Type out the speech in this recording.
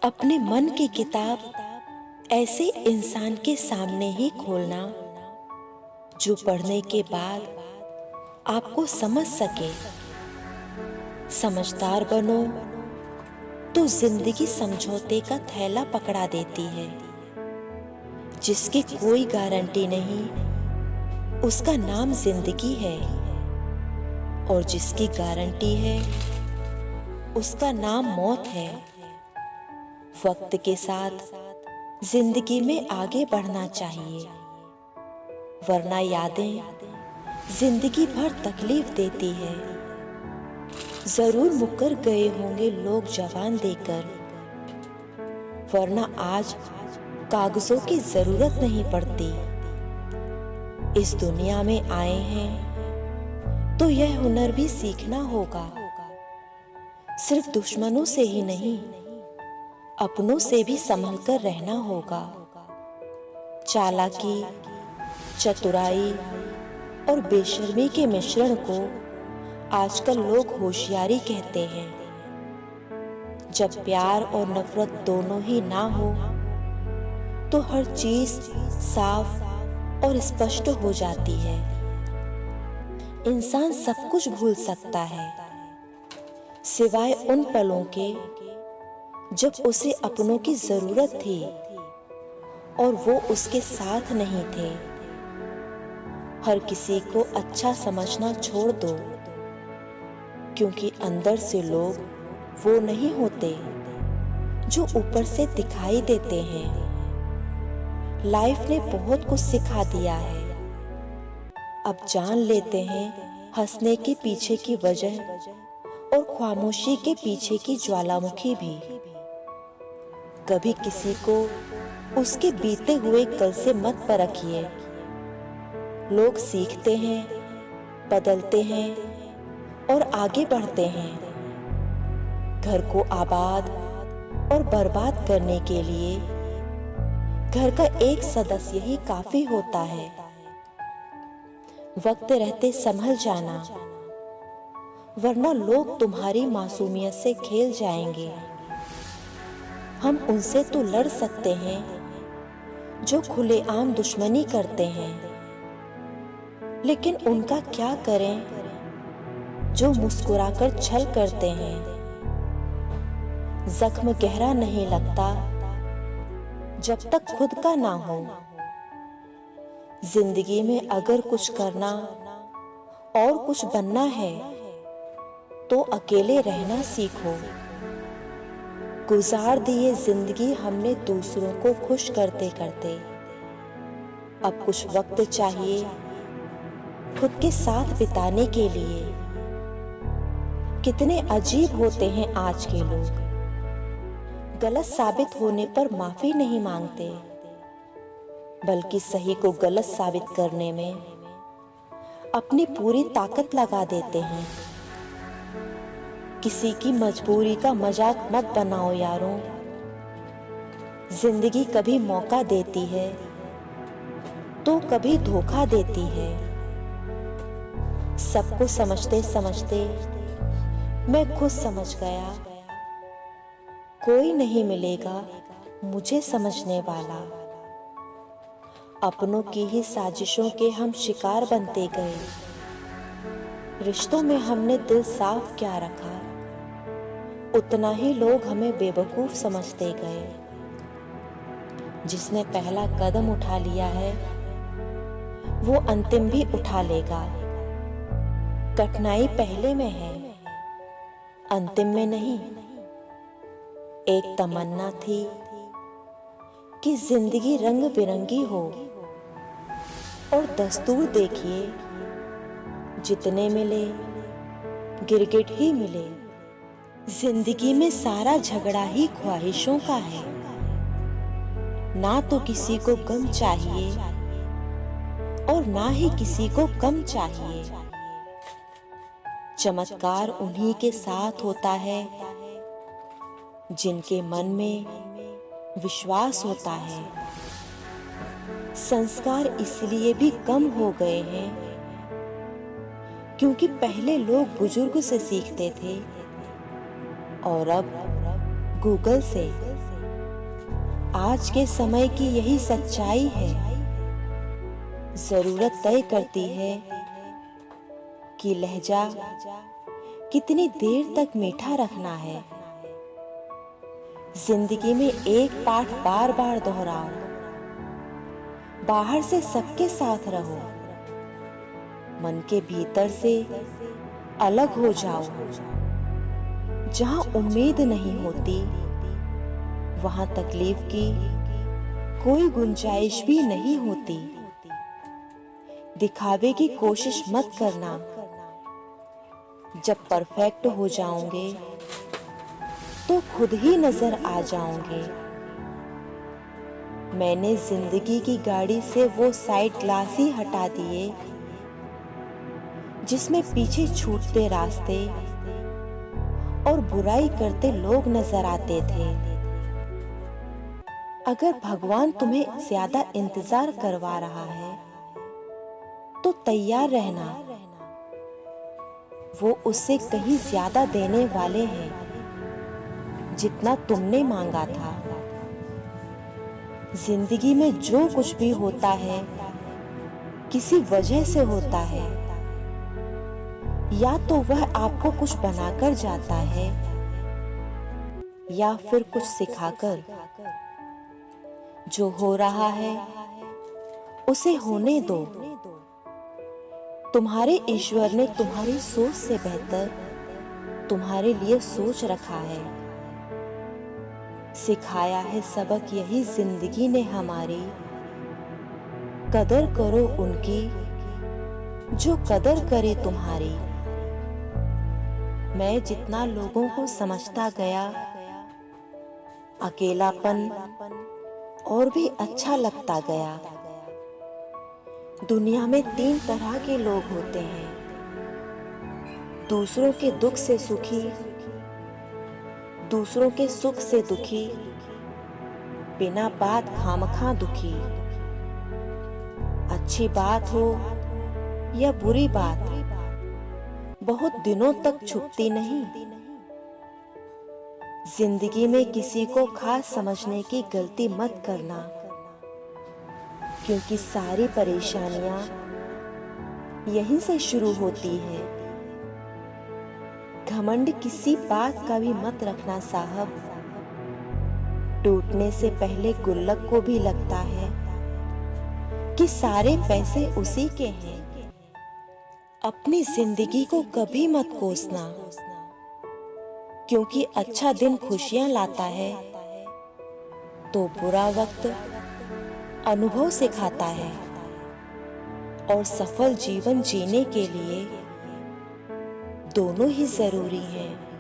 अपने मन की किताब ऐसे इंसान के सामने ही खोलना जो पढ़ने के बाद आपको समझ सके। समझदार बनो तो जिंदगी समझौते का थैला पकड़ा देती है। जिसकी कोई गारंटी नहीं उसका नाम जिंदगी है, और जिसकी गारंटी है उसका नाम मौत है। वक्त के साथ जिंदगी में आगे बढ़ना चाहिए, वरना यादें जिंदगी भर तकलीफ देती है। जरूर मुकर गए होंगे लोग जवान देकर, वरना आज कागजों की जरूरत नहीं पड़ती। इस दुनिया में आए हैं तो यह हुनर भी सीखना होगा। सिर्फ दुश्मनों से ही नहीं, अपनों से भी संभल कर रहना होगा। चालाकी, चतुराई और बेशर्मी के मिश्रण को आजकल लोग होशियारी कहते हैं। जब प्यार और नफरत दोनों ही ना हो तो हर चीज साफ और स्पष्ट हो जाती है। इंसान सब कुछ भूल सकता है सिवाय उन पलों के जब उसे अपनों की जरूरत थी और वो उसके साथ नहीं थे। हर किसी को अच्छा समझना छोड़ दो, क्योंकि अंदर से लोग वो नहीं होते जो ऊपर से दिखाई देते हैं। लाइफ ने बहुत कुछ सिखा दिया है, अब जान लेते हैं हंसने के पीछे की वजह और खामोशी के पीछे की ज्वालामुखी भी। कभी किसी को उसके बीते हुए कल से मत परखिए। लोग सीखते हैं, बदलते हैं और आगे बढ़ते हैं। घर को आबाद और बर्बाद करने के लिए घर का एक सदस्य ही काफी होता है। वक्त रहते संभल जाना, वरना लोग तुम्हारी मासूमियत से खेल जाएंगे। हम उनसे तो लड़ सकते हैं जो खुलेआम दुश्मनी करते हैं, लेकिन उनका क्या करें जो मुस्कुराकर छल करते हैं। जख्म गहरा नहीं लगता जब तक खुद का ना हो। जिंदगी में अगर कुछ करना और कुछ बनना है तो अकेले रहना सीखो। गुजार दिए जिंदगी हमने दूसरों को खुश करते करते। अब कुछ वक्त चाहिए खुद के साथ बिताने के लिए। कितने अजीब होते हैं आज के लोग, गलत साबित होने पर माफी नहीं मांगते, बल्कि सही को गलत साबित करने में अपनी पूरी ताकत लगा देते हैं। किसी की मजबूरी का मजाक मत बनाओ यारों। जिंदगी कभी मौका देती है तो कभी धोखा देती है। सबको समझते समझते मैं खुद समझ गया, कोई नहीं मिलेगा मुझे समझने वाला। अपनों की ही साजिशों के हम शिकार बनते गए। रिश्तों में हमने दिल साफ क्या रखा, उतना ही लोग हमें बेवकूफ समझते गए। जिसने पहला कदम उठा लिया है वो अंतिम भी उठा लेगा। कठिनाई पहले में है, अंतिम में नहीं। एक तमन्ना थी कि जिंदगी रंग बिरंगी हो, और दस्तूर देखिए जितने मिले गिरगिट ही मिले। जिंदगी में सारा झगड़ा ही ख्वाहिशों का है। ना तो किसी को गम चाहिए और ना ही किसी को कम चाहिए। चमत्कार उन्हीं के साथ होता है जिनके मन में विश्वास होता है। संस्कार इसलिए भी कम हो गए हैं क्योंकि पहले लोग बुजुर्ग से सीखते थे और अब गूगल से। आज के समय की यही सच्चाई है। जरूरत तय करती है कि लहजा कितनी देर तक मीठा रखना है। जिंदगी में एक पाठ बार बार दोहराओ, बाहर से सबके साथ रहो, मन के भीतर से अलग हो जाओ। जहां उम्मीद नहीं होती वहां तकलीफ की कोई गुंजाइश भी नहीं होती। दिखावे की कोशिश मत करना, जब परफेक्ट हो जाओगे तो खुद ही नजर आ जाओगे। मैंने जिंदगी की गाड़ी से वो साइड ग्लास ही हटा दिए जिसमें पीछे छूटते रास्ते और बुराई करते लोग नजर आते थे। अगर भगवान तुम्हें ज्यादा इंतजार करवा रहा है तो तैयार रहना, वो उससे कहीं ज्यादा देने वाले हैं जितना तुमने मांगा था। जिंदगी में जो कुछ भी होता है किसी वजह से होता है, या तो वह आपको कुछ बनाकर जाता है या फिर कुछ सिखाकर। जो हो रहा है उसे होने दो। तुम्हारे ईश्वर ने तुम्हारी सोच से बेहतर तुम्हारे लिए सोच रखा है। सिखाया है सबक यही जिंदगी ने हमारी। कदर करो उनकी जो कदर करे तुम्हारी। मैं जितना लोगों को समझता गया, अकेलापन और भी अच्छा लगता गया। दुनिया में 3 तरह के लोग होते हैं, दूसरों के दुख से सुखी, दूसरों के सुख से दुखी, बिना बात खामखा दुखी। अच्छी बात हो या बुरी बात बहुत दिनों तक छुपती नहीं। जिंदगी में किसी को खास समझने की गलती मत करना, क्योंकि सारी परेशानियां यहीं से शुरू होती है। घमंड किसी बात का भी मत रखना साहब। टूटने से पहले गुल्लक को भी लगता है कि सारे पैसे उसी के हैं। अपनी जिंदगी को कभी मत कोसना, क्योंकि अच्छा दिन खुशियां लाता है तो बुरा वक्त अनुभव सिखाता है। और सफल जीवन जीने के लिए दोनों ही जरूरी हैं।